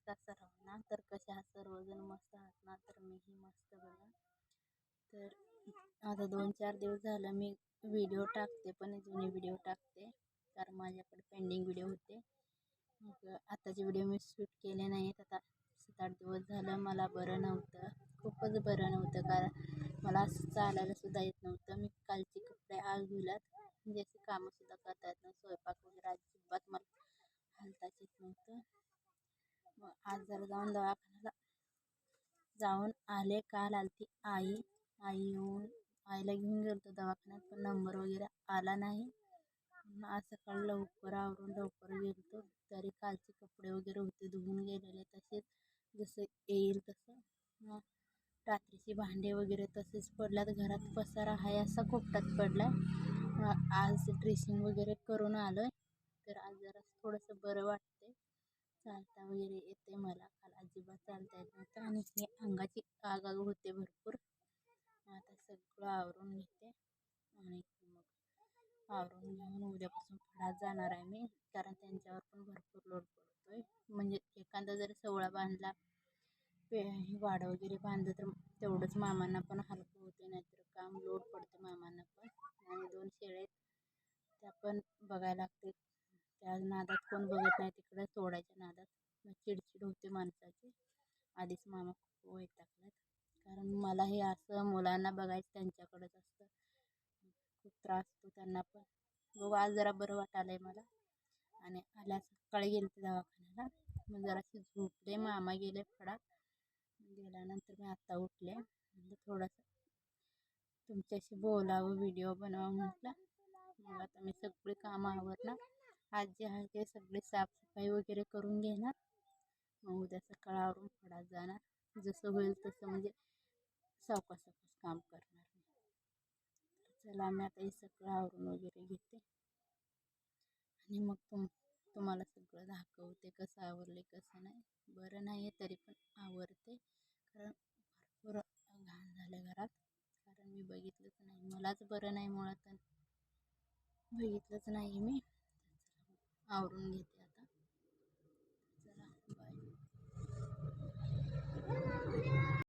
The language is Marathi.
मस्त राहू ना. तर कसे आहात सर्वजण? मस्त आहात ना? तर मीही मस्त बघा. तर आता 2-4 दिवस झालं मी व्हिडिओ टाकते, पण जुने व्हिडिओ टाकते कारण माझ्याकडे पेंडिंग व्हिडिओ होते. मग आताचे व्हिडिओ मी शूट केले नाहीत. आता 7-8 दिवस झालं मला बरं नव्हतं, खूपच बरं नव्हतं. कारण मला असं चालायला सुद्धा येत नव्हतं. मी कालचे कपडे आज धुलात, म्हणजे असे कामंसुद्धा करता येत नव्हतं. स्वयंपाक वगैरे अजिबात मला हालताच येत नव्हतं. मग आज जरा जाऊन दवाखान्याला जाऊन आले. काल आलती आई. येऊन आईला घेऊन गेलो होतो दवाखान्यात, पण नंबर वगैरे आला नाही. आज सकाळी लवकर आवरून लवकर गेलो होतो. तरी कालचे कपडे वगैरे होते धुवून गेलेले तसेच, जसं येईल तसं. मग रात्रीची भांडे वगैरे तसेच पडल्यात. घरात पसारा आहे असा कोपऱ्यात पडला. आज ड्रेसिंग वगैरे करून आलो आहे. तर आज जरा थोडंसं बरं वाटते, चालता वगैरे येते मला. काल अजिबात चालता येत नव्हतं आणि हे अंगाची आग होते भरपूर. आता सगळं आवरून घेते आणि मग आवरून घेऊन उद्यापासून फडात जाणार आहे मी. कारण त्यांच्यावर पण भरपूर लोड पडतोय. म्हणजे एखादा जर सवळा बांधला, वाडं वगैरे बांधलं तर तेवढंच मामांना पण हलकं होते, नाहीतर काम लोड पडते मामांना पण. आणि 2 शेळ्या आहेत, त्या पण बघायला लागते. त्या नादात कोण बघत नाही, तिकडे तोडायच्या नादात मग चिडचिड होते माणसाची. आधीच मामा खूप वैतागल्यात, कारण मला हे असं मुलांना बघायचं त्यांच्याकडेच असतं. खूप त्रास होतो त्यांना पण. बघू आज जरा बरं वाटायलं आहे मला. आणि आल्या सकाळी गेले ते दवाखान्याला. मग जराशी झोपले. मामा गेले फडात. गेल्यानंतर मी आत्ता उठले. म्हणजे थोडंसं तुमच्याशी बोलावं, व्हिडिओ बनवावं म्हटलं. मग आता मी सगळी कामं आवरणार. आज जे आहे ते सगळी साफसफाई वगैरे करून घेणार. मग उद्या सकाळ आवरून फडात जाणार. जसं होईल तसं, म्हणजे सावकाश सावकाश काम करणार मी. चला मी आता हे सगळं आवरून वगैरे घेते आणि मग तुम्हाला सगळं दाखवते कसं आवरले कसं नाही. बरं नाही आहे तरी पण आवरते, कारण भरपूर घाण झालं घरात. कारण मी बघितलंच नाही, मलाच बरं नाही मुळात, बघितलंच नाही मी. आवरून घेते.